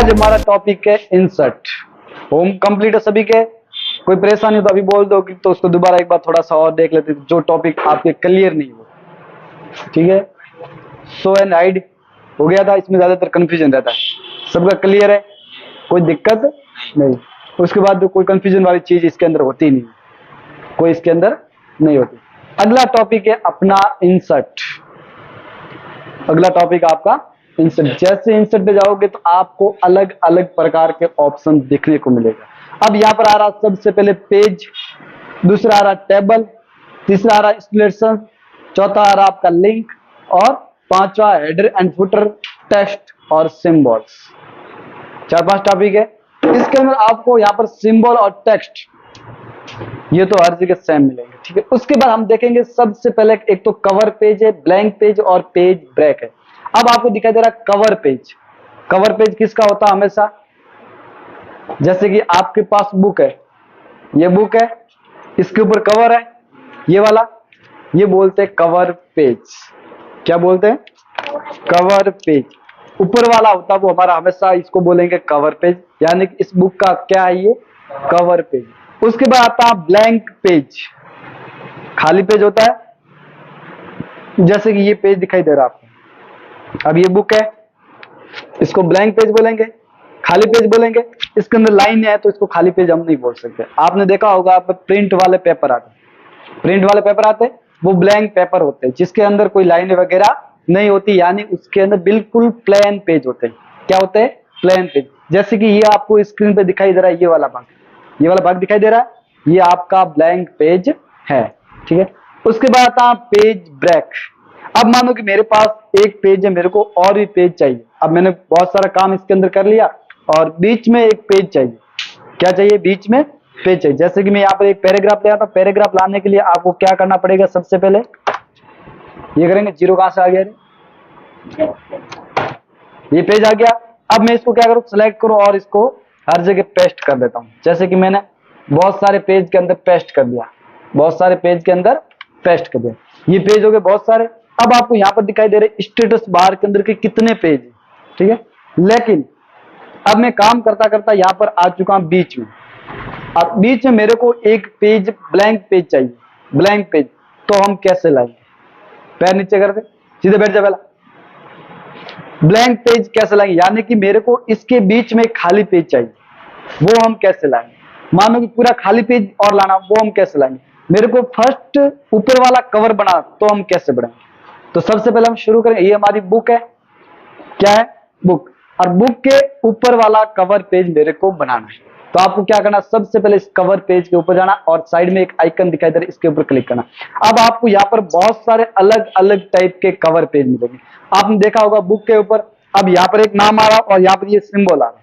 आज हमारा टॉपिक है इंसर्ट। होम कंप्लीट है सभी के? कोई परेशानी हो तो अभी बोल दो कि तो उसको दोबारा एक बार थोड़ा सा और देख लेते जो टॉपिक आपके क्लियर नहीं हो। ठीक है, सो एंड हाइड हो गया था, इसमें ज्यादातर कंफ्यूजन रहता है। सबका क्लियर है, कोई दिक्कत नहीं। उसके बाद कोई कंफ्यूजन वाली चीज इसके अंदर होती नहीं, कोई इसके अंदर नहीं होती। अगला टॉपिक है अपना इंसर्ट। अगला टॉपिक आपका इंसर्ट। जैसे इंसर्ट पे जाओगे तो आपको अलग अलग प्रकार के ऑप्शन देखने को मिलेगा। अब यहाँ पर आ रहा सबसे पहले पेज, दूसरा आ रहा टेबल, तीसरा आ रहा इंस्टॉलेशन, चौथा आ रहा आपका लिंक और पांचवा हेडर एंड फुटर, टेक्स्ट और सिंबल्स। 4-5 टॉपिक है। इसके अंदर आपको यहाँ पर सिंबल और टेक्स्ट ये तो हर जगह सेम मिलेंगे। ठीक है, उसके बाद हम देखेंगे सबसे पहले एक तो कवर पेज है, ब्लैंक पेज और पेज ब्रेक है। अब आपको दिखाई दे रहा है कवर पेज। कवर पेज किसका होता है हमेशा? जैसे कि आपके पास बुक है, ये बुक है, इसके ऊपर कवर है ये वाला, ये बोलते हैं कवर पेज। क्या बोलते हैं? Cover page. ऊपर वाला होता है वो हमारा हमेशा इसको बोलेंगे कवर पेज, यानी कि इस बुक का क्या है ये? Cover page. उसके बाद आता है ब्लैंक पेज, खाली पेज होता है। जैसे कि ये पेज दिखाई दे रहा है आपको, अब ये बुक है, इसको ब्लैंक पेज बोलेंगे, खाली पेज बोलेंगे। इसके अंदर लाइन है तो इसको खाली पेज हम नहीं बोल सकते। आपने देखा होगा आप प्रिंट वाले पेपर आते, प्रिंट वाले पेपर आते वो ब्लैंक पेपर होते हैं जिसके अंदर कोई लाइन वगैरह नहीं होती, यानी उसके अंदर बिल्कुल प्लेन पेज होते हैं। क्या होते हैं? Plain page. जैसे कि ये आपको स्क्रीन पे दिखाई दे रहा है, ये वाला भाग, ये वाला भाग दिखाई दे रहा है, ये आपका ब्लैंक पेज है। ठीक है, उसके बाद आता पेज ब्रेक। अब मानो कि मेरे पास एक पेज है, मेरे को और भी पेज चाहिए। अब मैंने बहुत सारा काम इसके अंदर कर लिया और बीच में एक पेज चाहिए। क्या चाहिए? बीच में पेज चाहिए। जैसे कि मैं यहाँ पर एक पैराग्राफ ले आता हूं, पैराग्राफ लाने के लिए आपको क्या करना पड़ेगा? सबसे पहले ये करेंगे, जीरो कहां से आ गया? ये पेज आ गया। अब मैं इसको क्या करूं? सिलेक्ट करूं और इसको हर जगह पेस्ट कर देता हूं। जैसे कि मैंने बहुत सारे पेज के अंदर पेस्ट कर दिया, बहुत सारे पेज के अंदर पेस्ट कर दिया। ये पेज हो गए बहुत सारे। अब आपको यहाँ पर दिखाई दे रहे स्टेटस बार के अंदर के कितने पेज है। ठीक है, लेकिन अब मैं काम करता करता यहाँ पर आ चुका हूं बीच में। अब बीच में मेरे को एक पेज ब्लैंक पेज चाहिए, ब्लैंक पेज। तो हम कैसे लाएंगे? पैर नीचे कर दे, सीधे बैठ जा। पहला ब्लैंक पेज कैसे लाएंगे? यानी कि मेरे को इसके बीच में एक खाली पेज चाहिए, वो हम कैसे लाएंगे? मानो कि पूरा खाली पेज और लाना, वो हम कैसे लाएंगे? मेरे को फर्स्ट ऊपर वाला कवर बना, तो हम कैसे बनाएंगे? तो सबसे पहले हम शुरू करें, ये हमारी बुक है। क्या है? बुक। और बुक के ऊपर वाला कवर पेज मेरे को बनाना है। तो आपको क्या करना? सबसे पहले इस कवर पेज के ऊपर जाना और साइड में एक आइकन दिखाई दे रहा है, इसके ऊपर क्लिक करना। अब आपको यहाँ पर बहुत सारे अलग अलग टाइप के कवर पेज मिलेंगे। आपने देखा होगा बुक के ऊपर, अब यहाँ पर एक नाम आ रहा और यहाँ पर ये सिंबल आ रहा,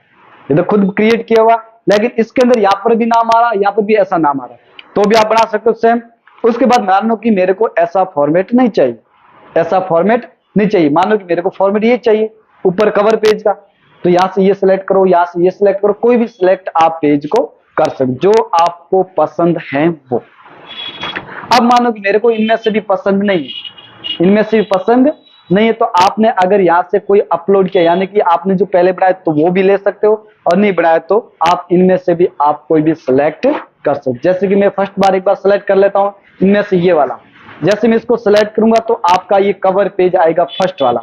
ये तो खुद क्रिएट किया हुआ, लेकिन इसके अंदर यहाँ पर भी नाम आ रहा, यहाँ पर भी ऐसा नाम आ रहा, तो भी आप बना सकते हो सेम। उसके बाद मानो कि मेरे को ऐसा फॉर्मेट नहीं चाहिए, ऐसा फॉर्मेट नहीं चाहिए। मानो कि मेरे को फॉर्मेट ये चाहिए ऊपर कवर पेज का, तो यहां से ये सिलेक्ट करो, यहां से ये सिलेक्ट करो, कोई भी सिलेक्ट आप पेज को कर सकते जो आपको पसंद है वो। अब मानो कि मेरे को इनमें से भी पसंद नहीं है, इनमें से भी पसंद नहीं है, तो आपने अगर यहां से कोई अपलोड किया, यानी कि आपने जो पहले बनाया तो वो भी ले सकते हो, और नहीं बनाया तो आप इनमें से भी आप कोई भी सिलेक्ट कर सकते। जैसे कि मैं फर्स्ट बार एक बार सिलेक्ट कर लेता हूं इनमें से ये वाला। जैसे मैं इसको सिलेक्ट करूंगा तो आपका ये कवर पेज आएगा फर्स्ट वाला।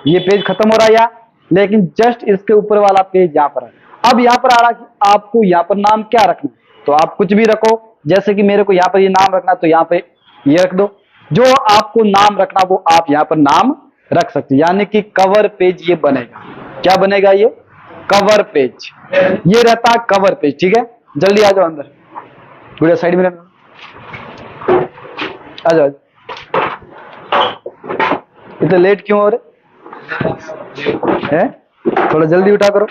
ये पेज खत्म हो रहा है यहाँ, लेकिन जस्ट इसके ऊपर वाला पेज यहाँ पर है। अब यहाँ पर आ रहा कि आपको यहाँ पर नाम क्या रखना, तो आप कुछ भी रखो। जैसे कि मेरे को यहाँ पर ये नाम रखना, तो यहाँ पे ये रख दो। जो आपको नाम रखना वो आप यहाँ पर नाम रख सकते, यानी कि कवर पेज ये बनेगा। क्या बनेगा? ये कवर पेज, ये रहता है कवर पेज। ठीक है, जल्दी आ जाओ अंदर, थोड़ा साइड में रहना, आ जाओ। इतने लेट क्यों हो रहे हैं? थोड़ा जल्दी उठा करो,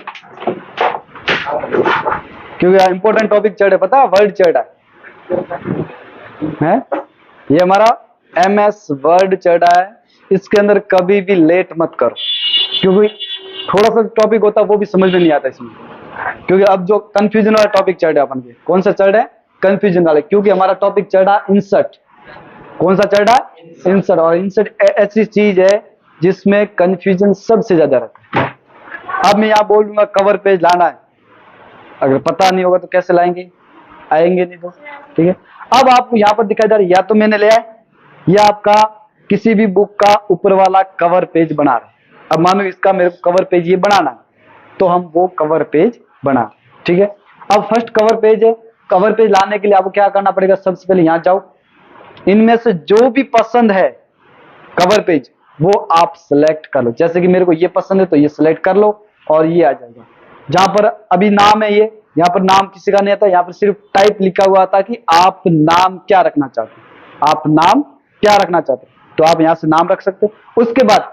क्योंकि इंपॉर्टेंट टॉपिक चढ़ है, पता है? वर्ड चढ़ है। ये हमारा MS वर्ड चढ़ा है, इसके अंदर कभी भी लेट मत करो, क्योंकि थोड़ा सा टॉपिक होता है वो भी समझ में नहीं आता इसमें। क्योंकि अब जो कंफ्यूजन वाला टॉपिक चढ़ है अपन के, कौन सा चढ़ है? कंफ्यूजन वाले। क्योंकि हमारा टॉपिक चढ़ा इंसर्ट। कौन सा चढ़ा? इंसर्ट। और इंसर्ट ऐसी चीज है जिसमें कंफ्यूजन सबसे ज्यादा रहता है। अब मैं यहाँ बोल दूंगा कवर पेज लाना है, अगर पता नहीं होगा तो कैसे लाएंगे, आएंगे नहीं तो। ठीक है, अब आपको यहाँ पर दिखाई दे रहा है, या तो मैंने लिया है या आपका किसी भी बुक का ऊपर वाला कवर पेज बना रहे हैं। अब मानो इसका मेरे को कवर पेज ये बनाना है, तो हम वो कवर पेज बना। ठीक है, अब फर्स्ट कवर पेज है, कवर पेज लाने के लिए आपको क्या करना पड़ेगा, सबसे पहले यहाँ जाओ, इनमें से जो भी पसंद है कवर पेज वो आप सिलेक्ट कर लो। जैसे कि मेरे को ये पसंद है तो ये सिलेक्ट कर लो और ये आ जाएगा। जहां पर अभी नाम है ये, यहाँ पर नाम किसी का नहीं आता, यहाँ पर सिर्फ टाइप लिखा हुआ था कि आप नाम क्या रखना चाहते हो, आप नाम क्या रखना चाहते हो, तो आप यहाँ से नाम रख सकते हो। उसके बाद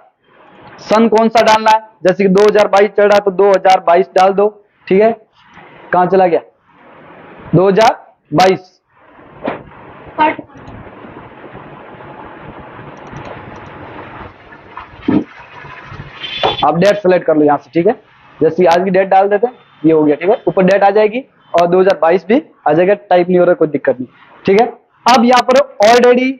सन कौन सा डालना है, जैसे कि 2022 चल रहा है तो 2022 डाल दो। ठीक है, कहां चला गया 2022, आप डेट सेलेक्ट कर लो यहां से। ठीक है, जैसे आज की डेट डाल देते हैं, ये हो गया। ठीक है, ऊपर डेट आ जाएगी और 2022 भी आ जाएगा, टाइप नहीं हो रहा, कोई दिक्कत नहीं। ठीक है, अब यहाँ पर ऑलरेडी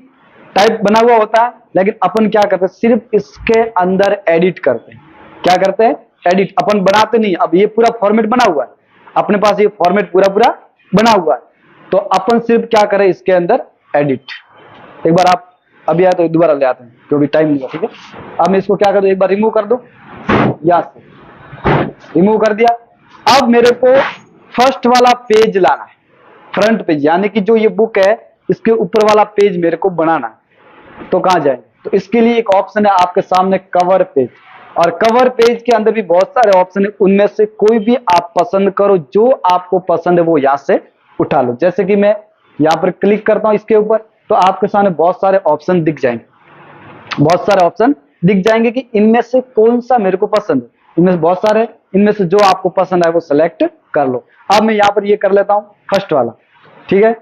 टाइप बना हुआ होता है, लेकिन अपन क्या करते हैं, सिर्फ इसके अंदर एडिट करते हैं। क्या करते हैं, एडिट, अपन बनाते नहीं। अब ये पूरा फॉर्मेट बना हुआ है, अपने पास ये फॉर्मेट पूरा पूरा बना हुआ है, तो अपन सिर्फ क्या करें, इसके अंदर एडिट। एक बार आप अभी आए तो दोबारा ले आते हैं क्योंकि टाइम नहीं है। ठीक है, अब मैं इसको क्या कर दो, एक बार रिमूव कर दो, यहां से रिमूव कर दिया। अब मेरे को फर्स्ट वाला पेज लाना है, फ्रंट पेज, यानी कि जो ये बुक है इसके ऊपर वाला पेज मेरे को बनाना है। तो कहां जाए, तो इसके लिए एक ऑप्शन है आपके सामने, कवर पेज। और कवर पेज के अंदर भी बहुत सारे ऑप्शन है, उनमें से कोई भी आप पसंद करो, जो आपको पसंद है वो यहां से उठा लो। जैसे कि मैं यहां पर क्लिक करता हूं इसके ऊपर, तो आपके सामने बहुत सारे ऑप्शन दिख जाएंगे, बहुत सारे ऑप्शन दिख जाएंगे कि इनमें से कौन सा मेरे को पसंद है। इनमें से बहुत सारे, इनमें से जो आपको पसंद है वो सेलेक्ट कर लो। अब मैं यहाँ पर ये कर लेता हूं फर्स्ट वाला। ठीक है,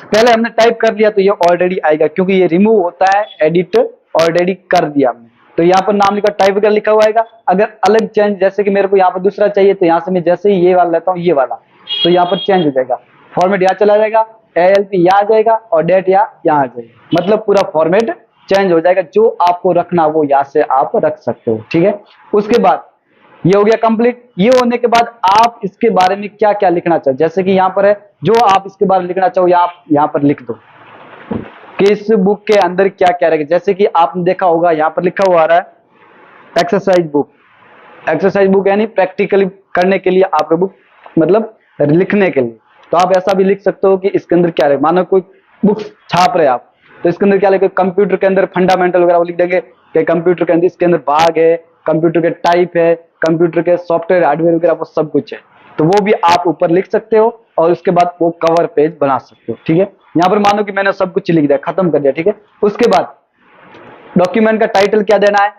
पहले हमने टाइप कर लिया तो ये ऑलरेडी आएगा, क्योंकि ये रिमूव होता है, एडिट ऑलरेडी कर दिया हमने। तो यहाँ पर नाम लिखा, टाइप कर लिखा हुआ आएगा। अगर अलग चेंज, जैसे कि मेरे को यहाँ पर दूसरा चाहिए, तो यहाँ से मैं जैसे ही ये वाला लेता हूँ, ये वाला, तो यहाँ पर चेंज हो जाएगा, फॉर्मेट यहाँ चला जाएगा, ALP यहाँ आ जाएगा और डेट यहाँ आ जाएगा, मतलब पूरा फॉर्मेट चेंज हो जाएगा। जो आपको रखना वो यहाँ से आप रख सकते हो। ठीक है, उसके बाद ये हो गया कंप्लीट। ये होने के बाद आप इसके बारे में क्या क्या लिखना चाहो, जैसे कि यहाँ पर है, जो आप इसके बारे में लिखना चाहो या आप यहाँ पर लिख दो कि इस बुक के अंदर क्या क्या रहेगा। जैसे कि आपने देखा होगा यहाँ पर लिखा हुआ आ रहा है एक्सरसाइज बुक, एक्सरसाइज बुक यानी प्रैक्टिकली करने के लिए आपका बुक, मतलब लिखने के लिए। तो आप ऐसा भी लिख सकते हो कि इसके अंदर क्या रहे, मानो कोई बुक छाप रहे आप, तो इसके अंदर क्या लिखे, कंप्यूटर के अंदर फंडामेंटल वगैरह वो लिख देंगे कि कंप्यूटर के अंदर, इसके अंदर भाग है, कंप्यूटर के टाइप है, कंप्यूटर के सॉफ्टवेयर हार्डवेयर वगैरह वो सब कुछ है, तो वो भी आप ऊपर लिख सकते हो और उसके बाद वो कवर पेज बना सकते हो। ठीक है, यहाँ पर मानो कि मैंने सब कुछ लिख दिया, खत्म कर दिया। ठीक है, उसके बाद डॉक्यूमेंट का टाइटल क्या देना है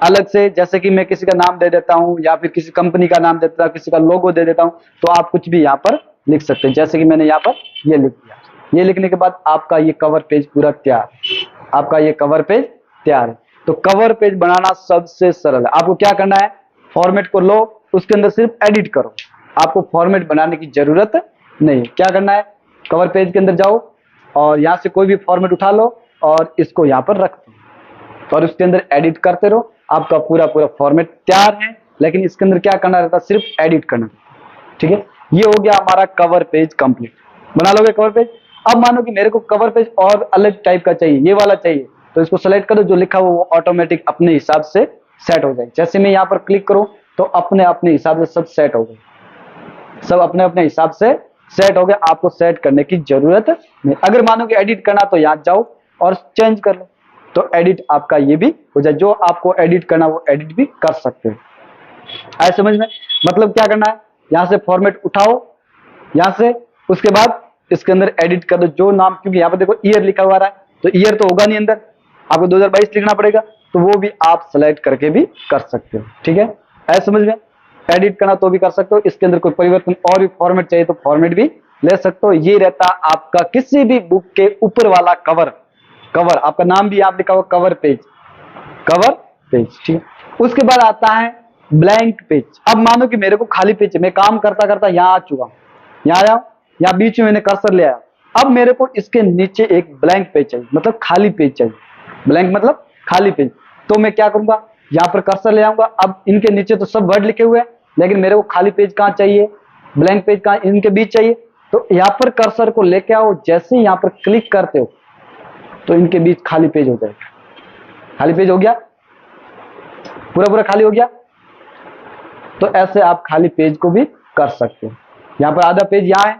अलग से, जैसे कि मैं किसी का नाम दे देता हूँ या फिर किसी कंपनी का नाम देता हूँ, किसी का लोगो दे देता हूँ, तो आप कुछ भी यहाँ पर लिख सकते हैं। जैसे कि मैंने यहाँ पर ये लिख दिया। ये लिखने के बाद आपका ये कवर पेज पूरा तैयार है, आपका ये कवर पेज तैयार है। तो कवर पेज बनाना सबसे सरल है। आपको क्या करना है, फॉर्मेट को लो, उसके अंदर सिर्फ एडिट करो, आपको फॉर्मेट बनाने की जरूरत नहीं। क्या करना है, कवर पेज के अंदर जाओ और यहाँ से कोई भी फॉर्मेट उठा लो और इसको यहाँ पर रख दो और उसके अंदर एडिट करते रहो, आपका पूरा पूरा फॉर्मेट तैयार है। लेकिन इसके अंदर क्या करना रहता है, सिर्फ एडिट करना। ठीक है, ये हो गया हमारा कवर पेज कंप्लीट। बना लोगे कवर पेज। अब मानो कि मेरे को कवर पेज और अलग टाइप का चाहिए, ये वाला चाहिए, तो इसको सेलेक्ट करो, जो लिखा हुआ वो ऑटोमेटिक अपने हिसाब से सेट हो जाए। जैसे मैं यहाँ पर क्लिक करूं तो अपने अपने हिसाब से सब सेट हो गए, सब अपने अपने हिसाब से सेट हो गए, आपको सेट करने की जरूरत नहीं। अगर मानो कि एडिट करना तो यहाँ जाओ और चेंज कर लो, तो एडिट आपका ये भी हो जाए, जो आपको एडिट करना वो एडिट भी कर सकते हो। आए समझ में, मतलब क्या करना है, यहाँ से फॉर्मेट उठाओ यहाँ से, उसके बाद इसके अंदर एडिट कर दो जो नाम, क्योंकि यहाँ पर देखो ईयर लिखा हुआ रहा है, तो ईयर तो होगा नहीं अंदर, आपको 2022 लिखना पड़ेगा, तो वो भी आप सेलेक्ट करके भी कर सकते हो। ठीक है, ऐसे समझ में, एडिट करना तो भी कर सकते हो, इसके अंदर कोई परिवर्तन और भी फॉर्मेट चाहिए तो फॉर्मेट भी ले सकते हो। ये रहता आपका किसी भी बुक के ऊपर वाला कवर, कवर आपका नाम भी आप लिखा हुआ कवर पेज, कवर पेज। ठीक है, उसके बाद आता है ब्लैंक पेज। अब मानो कि मेरे को खाली पेज है, मैं काम करता करता यहाँ आ चुका, यहाँ आया, यहाँ बीच में मैंने कर्सर ले आया, अब मेरे को इसके नीचे एक ब्लैंक पेज चाहिए, मतलब खाली पेज चाहिए। ब्लैंक मतलब खाली पेज, तो मैं क्या करूंगा, यहाँ पर कर्सर ले आऊंगा। अब इनके नीचे तो सब वर्ड लिखे हुए हैं, लेकिन मेरे को खाली पेज कहाँ चाहिए, ब्लैंक पेज कहाँ इनके बीच चाहिए। तो यहाँ पर कर्सर को लेके आओ, जैसे ही यहाँ पर क्लिक करते हो तो इनके बीच खाली पेज हो जाएगा। खाली पेज हो गया, पूरा पूरा खाली हो गया। तो ऐसे आप खाली पेज को भी कर सकते हो। यहाँ पर आधा पेज यहाँ है,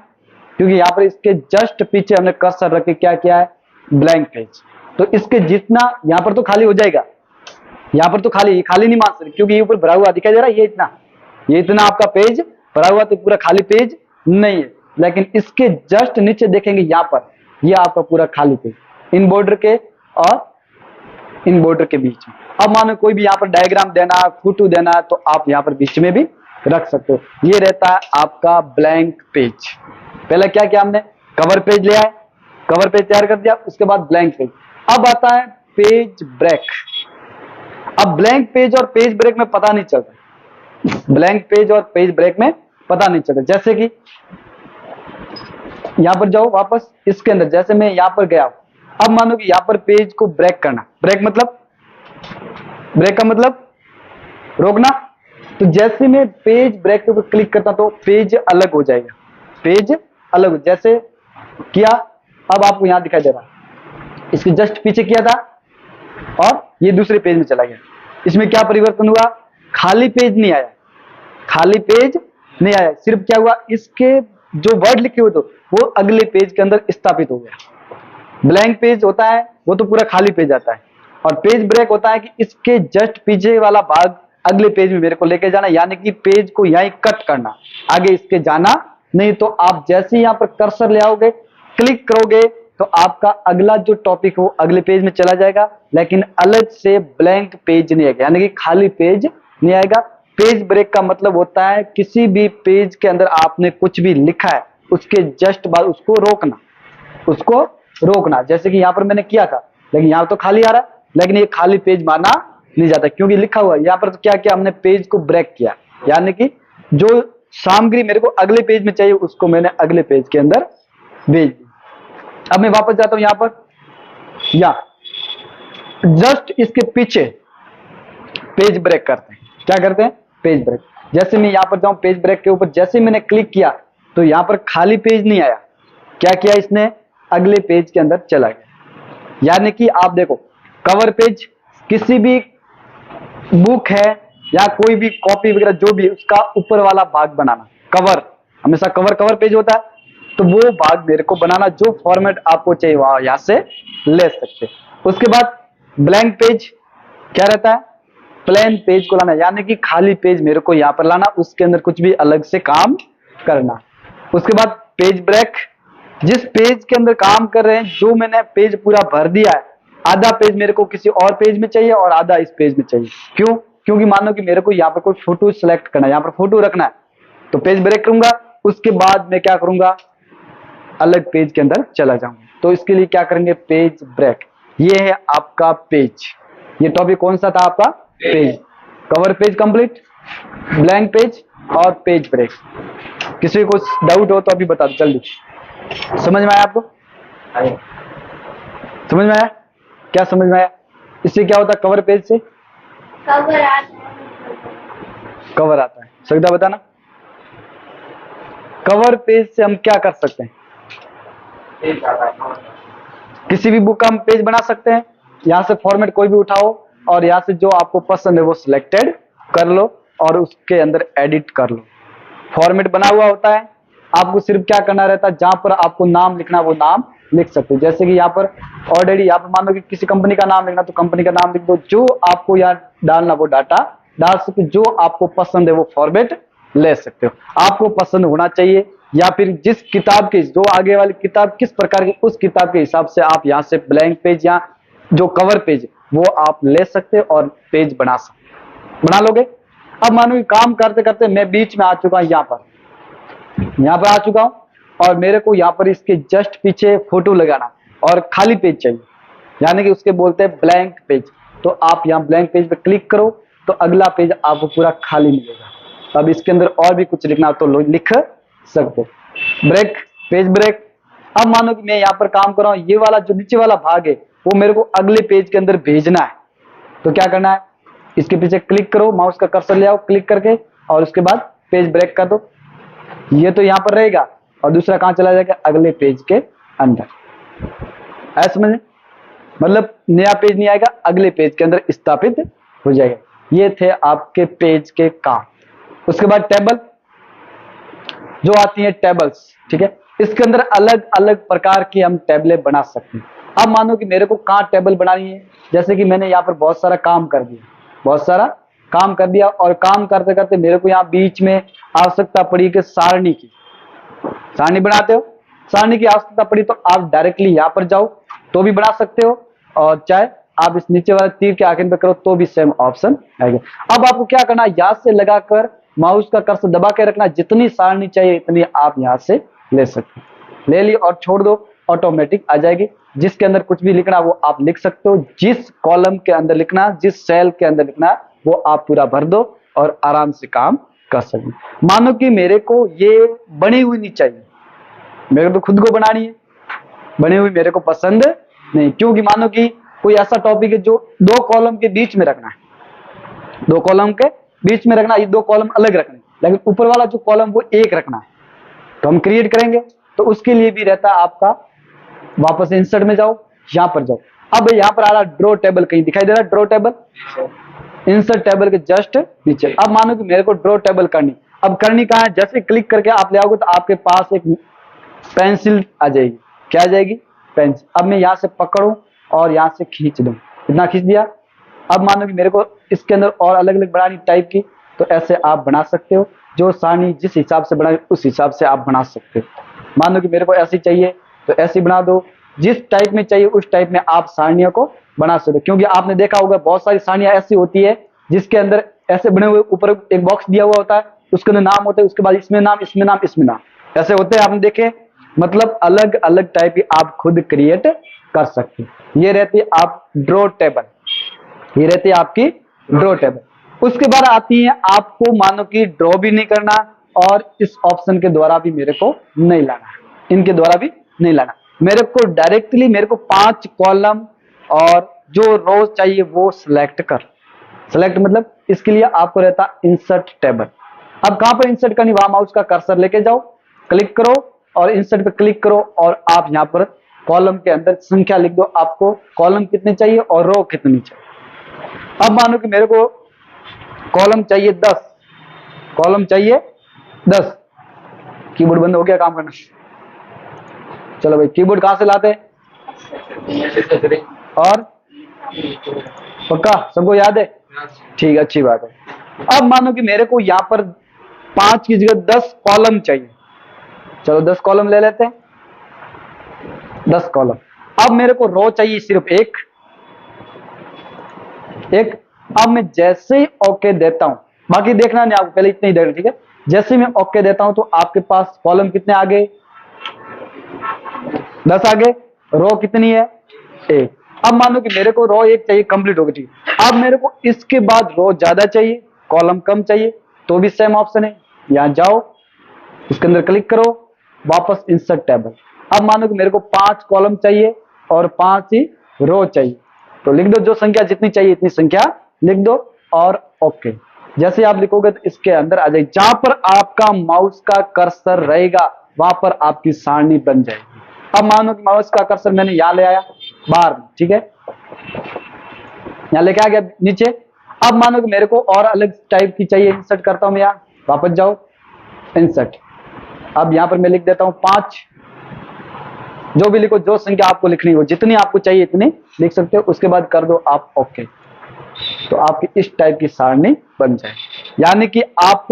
क्योंकि यहाँ पर इसके जस्ट पीछे हमने कर्सर रख के क्या किया है, ब्लैंक पेज। तो इसके जितना यहाँ पर तो खाली हो जाएगा, यहाँ पर तो खाली नहीं मान सकते, क्योंकि ये ऊपर भरा हुआ दिखाई दे रहा है, ये इतना आपका पेज भरा हुआ, तो पूरा खाली पेज नहीं है। लेकिन इसके जस्ट नीचे देखेंगे यहाँ पर, ये आपका पूरा खाली पेज, इन बॉर्डर के और इन बॉर्डर के बीच में। अब मानो कोई भी यहाँ पर डायग्राम देना, फोटो देना, तो आप यहाँ पर बीच में भी रख सकते हो। ये रहता है आपका ब्लैंक पेज। पहले क्या किया हमने, कवर पेज ले आए, कवर पेज तैयार कर दिया, उसके बाद ब्लैंक पेज। अब आता है पेज ब्रेक। अब ब्लैंक पेज और पेज ब्रेक में पता नहीं चलता, ब्लैंक पेज और पेज ब्रेक में पता नहीं चलता। जैसे कि यहां पर जाओ वापस इसके अंदर, जैसे मैं यहां पर गया, अब मानो कि यहां पर पेज को ब्रेक करना, ब्रेक का मतलब रोकना। तो जैसे मैं पेज ब्रेक के ऊपर क्लिक करता तो पेज अलग हो जाएगा, पेज अलग जैसे किया। अब आपको यहां दिखाई दे रहा, इसके जस्ट पीछे किया था और ये दूसरे पेज में चला गया। इसमें क्या परिवर्तन हुआ, खाली पेज नहीं आया, खाली पेज नहीं आया, सिर्फ क्या हुआ, इसके जो वर्ड लिखे हुए थे वो अगले पेज के अंदर स्थापित हो गया। ब्लैंक पेज होता है वो तो पूरा खाली पेज आता है, और पेज ब्रेक होता है कि इसके जस्ट पीछे वाला भाग अगले पेज में मेरे को लेके जाना, यानी कि पेज को यहीं कट करना, आगे इसके जाना नहीं। तो आप जैसे ही यहाँ पर कर्सर ले आओगे, क्लिक करोगे, तो आपका अगला जो टॉपिक हो अगले पेज में चला जाएगा, लेकिन अलग से ब्लैंक पेज नहीं आएगा, यानी कि खाली पेज नहीं आएगा। पेज ब्रेक का मतलब होता है किसी भी पेज के अंदर आपने कुछ भी लिखा है, उसके जस्ट बाद उसको रोकना। जैसे कि यहाँ पर मैंने किया था, लेकिन यहाँ तो खाली आ रहा है, लेकिन ये खाली पेज माना नहीं जाता, क्योंकि लिखा हुआ है। यहाँ पर तो क्या किया हमने, पेज को ब्रेक किया, यानी कि जो सामग्री मेरे को अगले पेज में चाहिए उसको मैंने अगले पेज के अंदर भेज दी। अब मैं वापस जाता हूं यहां पर, या जस्ट इसके पीछे पेज ब्रेक करते हैं। क्या करते हैं, पेज ब्रेक। जैसे मैं यहां पर जाऊं पेज ब्रेक के ऊपर, जैसे मैंने क्लिक किया तो यहां पर खाली पेज नहीं आया, क्या किया इसने, अगले पेज के अंदर चला गया। यानी कि आप देखो, कवर पेज किसी भी बुक है या कोई भी कॉपी वगैरह जो भी, उसका ऊपर वाला भाग बनाना, कवर हमेशा कवर पेज होता है, तो वो भाग मेरे को बनाना, जो फॉर्मेट आपको चाहिए वहां यहां से ले सकते। उसके बाद ब्लैंक पेज क्या रहता है, प्लेन पेज को लाना, यानी कि खाली पेज मेरे को यहां पर लाना, उसके अंदर कुछ भी अलग से काम करना। उसके बाद पेज ब्रेक, जिस पेज के अंदर काम कर रहे हैं, जो मैंने पेज पूरा भर दिया है, आधा पेज मेरे को किसी और पेज में चाहिए और आधा इस पेज में चाहिए। क्यों, क्योंकि मानो कि मेरे को यहाँ पर कोई फोटो सिलेक्ट करना है, यहाँ पर फोटो रखना है, तो पेज ब्रेक करूंगा। उसके बाद मैं क्या करूंगा, अलग पेज के अंदर चला जाऊंगा। तो इसके लिए क्या करेंगे, पेज ब्रेक। ये है आपका पेज। ये टॉपिक कौन सा था आपका, page. Cover page complete, blank page और पेज ब्रेक। किसी को डाउट हो तो अभी बता दो जल्दी। समझ में आया आपको, समझ में आया, क्या समझ में आया, इससे क्या होता है, कवर पेज से कवर आता है। सविता बताना, कवर पेज से हम क्या कर सकते हैं, किसी भी बुक का हम पेज बना सकते हैं। यहां से फॉर्मेट कोई भी उठाओ और यहां से जो आपको पसंद है वो सिलेक्टेड कर लो और उसके अंदर एडिट कर लो। फॉर्मेट बना हुआ होता है, आपको सिर्फ क्या करना रहता है, जहां पर आपको नाम लिखना वो नाम लिख सकते हो। जैसे कि यहाँ पर ऑलरेडी यहाँ पर मान लो कि किसी कंपनी का नाम लिखना तो कंपनी का नाम लिख दो, जो आपको यहाँ डालना वो डाटा डाल सकते, जो आपको पसंद है वो फॉर्मेट ले सकते हो। आपको पसंद होना चाहिए, या फिर जिस किताब की, जो आगे वाली किताब किस प्रकार की, उस किताब के हिसाब से आप यहाँ से ब्लैंक पेज या जो कवर पेज वो आप ले सकते और पेज बना लोगे। अब मानो कि काम करते करते मैं बीच में आ चुका हूं, यहाँ पर आ चुका हूं, और मेरे को यहाँ पर इसके जस्ट पीछे फोटो लगाना और खाली पेज चाहिए, यानी कि उसके बोलते हैं ब्लैंक पेज। तो आप यहाँ ब्लैंक पेज पे क्लिक करो तो अगला पेज आपको पूरा खाली मिलेगा। अब इसके अंदर और भी कुछ लिखना तो लिख सकते। Break, page break. अब मानो कि मैं यहाँ पर काम कर रहा हूँ, ये वाला जो नीचे वाला भाग है वो मेरे को अगले पेज के अंदर भेजना है, तो क्या करना है, इसके पीछे क्लिक करो, माउस का कर्सर ले आओ क्लिक करके, और उसके बाद पेज ब्रेक कर दो। ये तो यहाँ पर रहेगा और दूसरा कहाँ चला जाएगा, अगले पेज के अंदर। ऐसा समझे, मतलब नया पेज नहीं आएगा, अगले पेज के अंदर स्थापित हो जाएगा। ये थे आपके पेज के काम। उसके बाद टेबल जो आती है टेबल्स, ठीक है, इसके अंदर अलग अलग प्रकार की हम टेबलें बना सकते हैं। अब मानो कि मेरे को कहाँ टेबल बनानी है, जैसे कि मैंने यहाँ पर बहुत सारा काम कर दिया, बहुत सारा काम कर दिया, और काम करते करते मेरे को यहाँ बीच में आवश्यकता पड़ी कि सारणी की, सारणी बनाते हो, सारणी की आवश्यकता पड़ी तो आप डायरेक्टली यहाँ पर जाओ तो भी बना सकते हो, और चाहे आप इस नीचे वाले तीर के आखिर पे करो तो भी सेम ऑप्शन आएगा। अब आपको क्या करना है, याद से लगाकर माउस का कर्सर दबा के रखना, जितनी सारणी चाहिए इतनी आप यहाँ से ले सकते हो, ले ली और छोड़ दो, ऑटोमेटिक आ जाएगी। जिसके अंदर कुछ भी लिखना वो आप लिख सकते हो, जिस कॉलम के अंदर लिखना, जिस सेल के अंदर लिखना वो आप पूरा भर दो और आराम से काम कर सकते। मानो कि मेरे को ये बनी हुई नहीं चाहिए, मेरे को तो खुद को बनानी है, बनी हुई मेरे को पसंद नहीं, क्योंकि मानो कि कोई ऐसा टॉपिक है जो 2 कॉलम के बीच में रखना है, 2 कॉलम के बीच में रखना, ये 2 कॉलम अलग रखने, लेकिन ऊपर वाला जो कॉलम वो एक रखना है, तो हम क्रिएट करेंगे तो उसके लिए भी रहता है आपका, वापस इंसर्ट में जाओ, यहां पर जाओ। अब यहाँ पर आ रहा ड्रॉ टेबल, कहीं दिखाई दे रहा है ड्रॉ टेबल, इंसर्ट टेबल के जस्ट नीचे। अब मानो कि मेरे को ड्रॉ टेबल करनी, अब करनी कहाँ है, जैसे क्लिक करके आप ले आओगे तो आपके पास एक पेंसिल आ जाएगी, क्या आ जाएगी, पेंसिल। अब मैं यहाँ से पकड़ूं और यहाँ से खींच दूं, इतना खींच दिया। अब मानो कि मेरे को इसके अंदर और अलग अलग बनानी टाइप की, तो ऐसे आप बना सकते हो, जो सारणी जिस हिसाब से बनाए उस हिसाब से आप बना सकते हो। मानो कि मेरे को ऐसी चाहिए तो ऐसी बना दो, जिस टाइप में चाहिए उस टाइप में आप सारणियों को बना सकते हो। क्योंकि आपने देखा होगा बहुत सारी सारणियां ऐसी होती है जिसके अंदर ऐसे बने हुए ऊपर एक बॉक्स दिया हुआ होता है, उसके अंदर नाम होते हैं, उसके बाद इसमें नाम, इसमें नाम, इसमें नाम, ऐसे होते हैं, आपने देखे। मतलब अलग अलग टाइप की आप खुद क्रिएट कर सकते हो। ये रहती है आप ड्रॉ टेबल, ये रहती है आपकी ड्रॉ टेबल। उसके बाद आती है आपको मानो कि ड्रॉ भी नहीं करना और इस ऑप्शन के द्वारा भी मेरे को नहीं लाना, इनके द्वारा भी नहीं लाना, मेरे को डायरेक्टली मेरे को 5 कॉलम और जो रोज चाहिए वो सिलेक्ट कर, सिलेक्ट मतलब इसके लिए आपको रहता इंसर्ट टेबल। अब कहां पर इंसर्ट करनी, वहां माउस का कर्सर लेके जाओ, क्लिक करो और इंसर्ट पे क्लिक करो, और आप यहां पर कॉलम के अंदर संख्या लिख दो, आपको कॉलम कितने चाहिए और रो कितनी चाहिए। अब मानो कि मेरे को कॉलम चाहिए 10, कॉलम चाहिए 10। कीबोर्ड बंद हो गया काम करना, चलो भाई कीबोर्ड कहां से लाते हैं, और पक्का सबको याद है, ठीक है, अच्छी बात है। अब मानो कि मेरे को यहां पर 5 की जगह 10 कॉलम चाहिए, चलो 10 कॉलम ले लेते हैं, 10 कॉलम। अब मेरे को रो चाहिए सिर्फ एक, अब मैं जैसे ही ओके देता हूं, बाकी देखना नहीं आपको, पहले इतना ही देखना, ठीक है। जैसे ही मैं ओके देता हूं तो आपके पास कॉलम कितने आ गए, 10 आ गए, रो कितनी है, 1। अब मानो कि मेरे को रो 1 चाहिए, कंप्लीट हो गई, ठीक। अब मेरे को इसके बाद रो ज्यादा चाहिए, कॉलम कम चाहिए, तो भी सेम ऑप्शन है, यहां जाओ, इसके अंदर क्लिक करो, वापस इंसर्ट टेबल। अब मानो कि मेरे को 5 कॉलम चाहिए और 5 ही रो चाहिए, तो लिख दो, जो संख्या जितनी चाहिए इतनी संख्या लिख दो और ओके। जैसे आप लिखोगे तो इसके अंदर आ जाएगी, जहां पर आपका माउस का कर्सर रहेगा वहां पर आपकी सारणी बन जाएगी। अब मानो कि माउस का कर्सर मैंने यहां ले आया बाहर, ठीक है, यहां लेके आ गया नीचे। अब मानो कि मेरे को और अलग टाइप की चाहिए, इंसर्ट करता हूं मैं, यहां वापस जाओ इंसर्ट। अब यहां पर मैं लिख देता हूं 5, जो भी लिखो, जो संख्या आपको लिखनी हो, जितनी आपको चाहिए इतनी लिख सकते हो, उसके बाद कर दो आप ओके, तो आपकी इस टाइप की सारणी बन जाए। यानी कि आप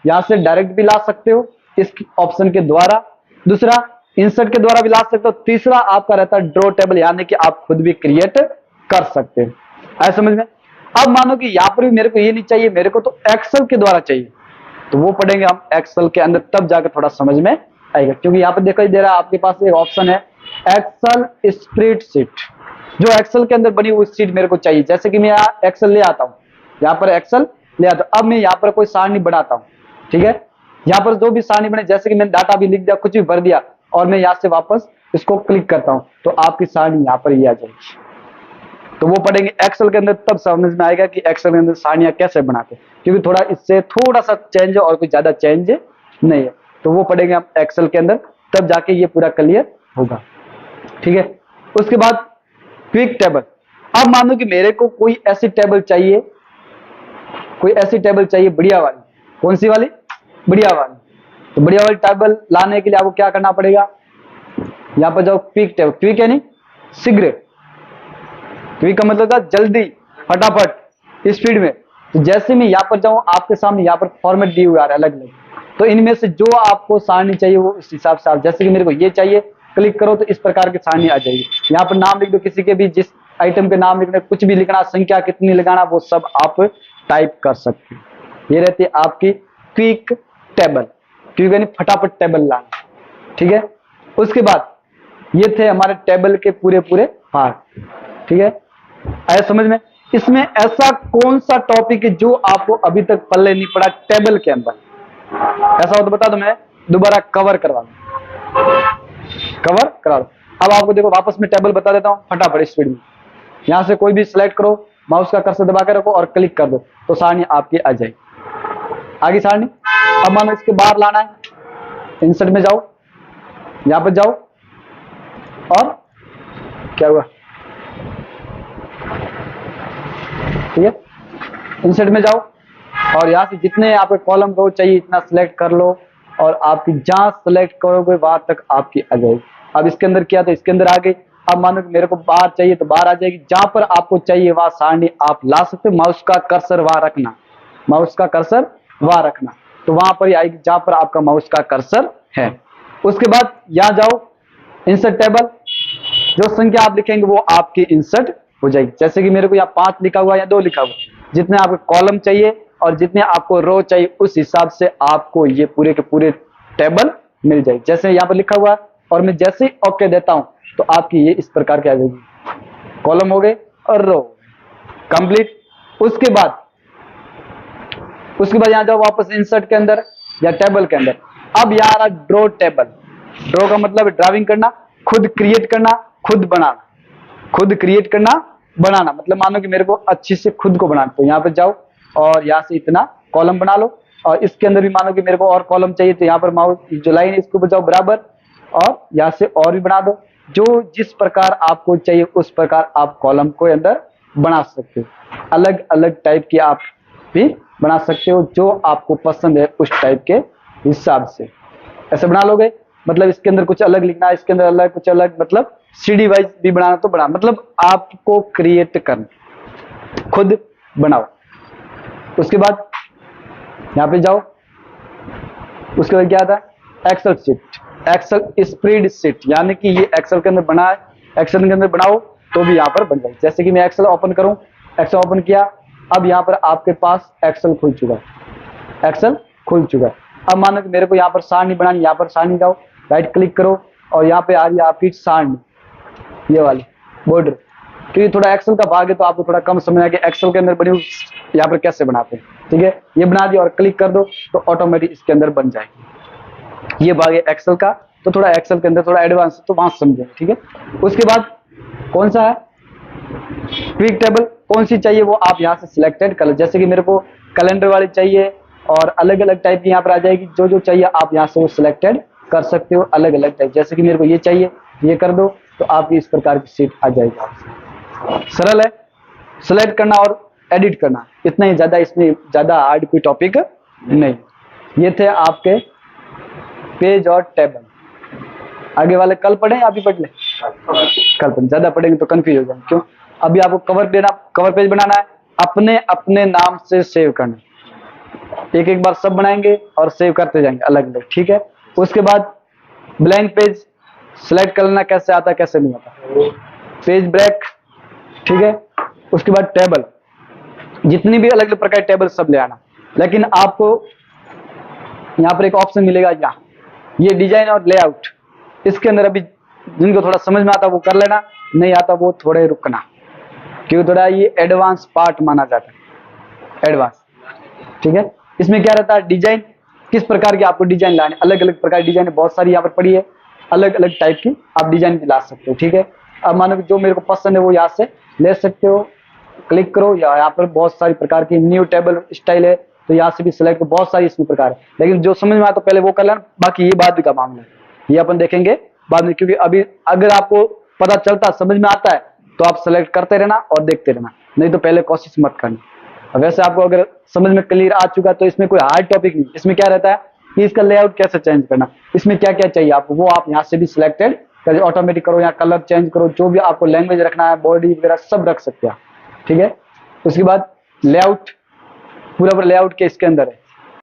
यहां से डायरेक्ट भी ला सकते हो इस ऑप्शन के द्वारा, दूसरा इंसर्ट के द्वारा भी ला सकते हो, तीसरा आपका रहता है ड्रॉ टेबल, यानी कि आप खुद भी क्रिएट कर सकते हो। ऐसा समझ में। अब मानो कि यहां पर भी मेरे को ये नहीं चाहिए, मेरे को तो एक्सेल के द्वारा चाहिए, तो वो पढ़ेंगे हम एक्सेल के अंदर, तब जाकर थोड़ा समझ में आएगा। क्योंकि यहाँ पर दिखाई दे रहा है आपके पास एक ऑप्शन है एक्सेल स्प्रेडशीट, जो एक्सेल के अंदर बनी हुई सीट मेरे को चाहिए। जैसे कि मैं यहाँ एक्सेल ले आता हूँ, यहाँ पर एक्सेल ले आता हूँ, अब मैं यहाँ पर कोई सारणी बनाता हूँ, ठीक है, यहाँ पर जो भी सारणी बने, जैसे कि मैंने डाटा भी लिख दिया, कुछ भी भर दिया, और मैं यहाँ से वापस इसको क्लिक करता हूँ, तो आपकी सारणी यहाँ पर ये आ जाएगी। तो वो पढ़ेंगे एक्सेल के अंदर, तब समझ में आएगा कि एक्सेल के अंदर सारणियां कैसे बनाते हैं, क्योंकि थोड़ा इससे थोड़ा सा चेंज है और कोई ज्यादा चेंज नहीं है। तो वो पढ़ेंगे आप एक्सेल के अंदर, तब जाके ये पूरा क्लियर होगा। ठीक है, उसके बाद क्विक टेबल। अब मान लो कि मेरे को कोई ऐसी टेबल चाहिए, कोई ऐसी टेबल चाहिए बढ़िया वाली। कौन सी वाली? बढ़िया वाली। तो बढ़िया वाली टेबल लाने के लिए आपको क्या करना पड़ेगा? यहां पर जाओ क्विक टेबल। क्विक यानी शीघ्र, क्विक का मतलब था जल्दी, फटाफट, स्पीड में। तो जैसे मैं यहाँ पर जाऊं, आपके सामने यहाँ पर फॉर्मेट दिए हुए आ रहे हैं अलग अलग, तो इनमें से जो आपको सारणी चाहिए वो उस हिसाब से आप, जैसे कि मेरे को ये चाहिए, क्लिक करो तो इस प्रकार की सारणी आ जाएगी। यहाँ पर नाम लिख दो किसी के भी, जिस आइटम के नाम लिखना, कुछ भी लिखना, संख्या कितनी लगाना, वो सब आप टाइप कर सकते हो। ये रहती है आपकी क्विक टेबल। क्विक यानी फटाफट टेबल लाना। ठीक है, उसके बाद ये थे हमारे टेबल के पूरे पूरे पार्ट। ठीक है, आया समझ में? इसमें ऐसा कौन सा टॉपिक है जो आपको अभी तक पल्ले नहीं पड़ा टेबल के अंदर? ऐसा हो तो बता दो, मैं दोबारा कवर करवा दूं, कवर करा दो। अब आपको देखो वापस में टेबल बता देता हूं फटाफट स्पीड में। यहां से कोई भी सिलेक्ट करो, माउस का कर्सर दबा के रखो और क्लिक कर दो, तो सारणी आपकी आ जाएगी। आगे सारणी। अब मानो इसके बाहर लाना है, इंसर्ट में जाओ, यहां पर जाओ, और क्या हुआ? ठीक है, इंसर्ट में जाओ और यहां से जितने आपके कॉलम रो चाहिए इतना सिलेक्ट कर लो, और आपकी जहां सिलेक्ट करोगे वहां तक आपकी आ जाएगी। अब इसके अंदर किया तो इसके अंदर आ गई। अब मानो कि मेरे को बाहर चाहिए तो बाहर आ जाएगी। जहां पर आपको चाहिए वहां सारणी आप ला सकते हो, माउस का कर्सर वहां रखना, माउस का कर्सर वहां रखना, तो वहां पर ही आएगी जहां पर आपका माउस का कर्सर है। उसके बाद यहां जाओ, इंसर्ट टेबल, जो संख्या आप लिखेंगे वो आपकी इंसर्ट हो जाएगी। जैसे कि मेरे को यहाँ 5 लिखा हुआ या 2 लिखा हुआ, जितने आपको कॉलम चाहिए और जितने आपको रो चाहिए उस हिसाब से आपको ये पूरे के पूरे टेबल मिल जाएगी। जैसे यहाँ पर लिखा हुआ है, और मैं जैसे ही ओके देता हूं तो आपकी ये इस प्रकार की आ जाएगी, कॉलम हो गए और रो कंप्लीट। उसके बाद यहाँ जाओ वापस इंसर्ट के अंदर या टेबल के अंदर। अब यहाँ आ रहा ड्रॉ टेबल। ड्रॉ का मतलब ड्राइंग करना, खुद क्रिएट करना, खुद बनाना, खुद क्रिएट करना, बनाना। मतलब मानो कि मेरे को अच्छी से खुद को बनाना, तो यहाँ पे जाओ और यहाँ से इतना कॉलम बना लो, और इसके अंदर भी मानो कि मेरे को और कॉलम चाहिए तो यहाँ पर माउस जो लाइन है इसको बजाओ बराबर, और यहाँ से और भी बना दो। जो जिस प्रकार आपको चाहिए उस प्रकार आप कॉलम को अंदर बना सकते हो। अलग अलग टाइप की आप भी बना सकते हो, जो आपको पसंद है उस टाइप के हिसाब से ऐसे बना लोगे। मतलब इसके अंदर कुछ अलग लिखना, इसके अंदर अलग कुछ अलग, मतलब सीडी वाइज भी बनाना तो बना, मतलब आपको क्रिएट करना, खुद बनाओ। उसके बाद यहाँ पे जाओ, उसके बाद क्या था? Excel sheet, Excel spreadsheet, यानी कि ये एक्सेल के अंदर बना है, एक्सेल के अंदर बनाओ तो भी यहाँ पर बन जाए। जैसे कि मैं एक्सेल ओपन करूं, एक्सेल ओपन किया, अब यहाँ पर आपके पास एक्सेल खुल चुका है, एक्सेल खुल चुका है। अब मानो कि मेरे को यहाँ पर सारणी बनानी, यहाँ पर सारणी जाओ, राइट क्लिक करो और यहाँ पे आ रही है आपकी सारणी, ये वाली बॉर्डर। क्योंकि थोड़ा एक्सेल का भाग है तो आपको थोड़ा कम समझ आएगा एक्सेल के अंदर बनी यहाँ पर कैसे बनाते हैं। ठीक है, ये बना दिया और क्लिक कर दो तो ऑटोमेटिक इसके अंदर बन जाएगी। ये भाग है एक्सेल का, तो थोड़ा एक्सेल के अंदर थोड़ा एडवांस तो वहां समझेंगे। ठीक है, उसके बाद कौन सा है? Quick table. कौन सी चाहिए वो आप यहाँ से सिलेक्टेड कर लो। जैसे कि मेरे को कैलेंडर वाली चाहिए और अलग अलग टाइप की यहाँ पर आ जाएगी, जो जो चाहिए आप यहाँ से वो सिलेक्टेड कर सकते हो, अलग अलग टाइप। जैसे कि मेरे को ये चाहिए, ये कर दो तो आपकी इस प्रकार की शीट आ जाएगी। सरल है, सिलेक्ट करना और एडिट करना, इतना ही, ज्यादा इसमें ज्यादा हार्ड कोई टॉपिक नहीं। ये थे आपके पेज और टेबल। आगे वाले कल पढ़े या अभी पढ़ ले? कल पढ़े, ज्यादा पढ़ेंगे तो कंफ्यूज हो जाएंगे। क्यों? अभी आपको कवर पेज बनाना है, अपने अपने नाम से सेव करना, एक एक बार सब बनाएंगे और सेव करते जाएंगे अलग अलग। ठीक है, उसके बाद ब्लैंक पेज सिलेक्ट कर लेना, कैसे आता कैसे नहीं आता, पेज ब्रेक। ठीक है, उसके बाद टेबल, जितनी भी अलग अलग प्रकार के टेबल सब ले आना। लेकिन आपको यहाँ पर एक ऑप्शन मिलेगा, यहाँ ये डिजाइन और लेआउट, इसके अंदर अभी जिनको थोड़ा समझ में आता वो कर लेना, नहीं आता वो थोड़े रुकना, क्योंकि थोड़ा ये एडवांस पार्ट माना जाता है, एडवांस। ठीक है, इसमें क्या रहता है? डिजाइन, किस प्रकार की आपको डिजाइन लाने, अलग अलग प्रकार की डिजाइन बहुत सारी यहाँ पर पड़ी है, अलग अलग टाइप की आप डिजाइन भी ला सकते हो। ठीक है, अब मानो कि जो मेरे को पसंद है वो यहाँ से ले सकते हो, क्लिक करो। या यहाँ पर बहुत सारी प्रकार की न्यू टेबल स्टाइल है, तो यहाँ से भी सिलेक्ट, बहुत सारी इसमें प्रकार है, लेकिन जो समझ में आता पहले वो कर लेना, बाकी ये बाद का मामला है, ये अपन देखेंगे बाद में। क्योंकि अभी अगर आपको पता चलता, समझ में आता है, तो आप सेलेक्ट करते रहना और देखते रहना, नहीं तो पहले कोशिश मत करना। वैसे आपको अगर समझ में क्लियर आ चुका तो इसमें कोई हार्ड टॉपिक नहीं, इसमें क्या रहता है कि इसका लेआउट कैसे चेंज करना, इसमें क्या क्या चाहिए आपको, वो आप यहाँ से भी सिलेक्टेड कर ऑटोमेटिक करो, या कलर चेंज करो, जो भी आपको लैंग्वेज रखना है, बॉडी वगैरह सब रख सकते हैं, ठीक है। उसके बाद लेआउट, पूरा लेआउट के इसके अंदर है,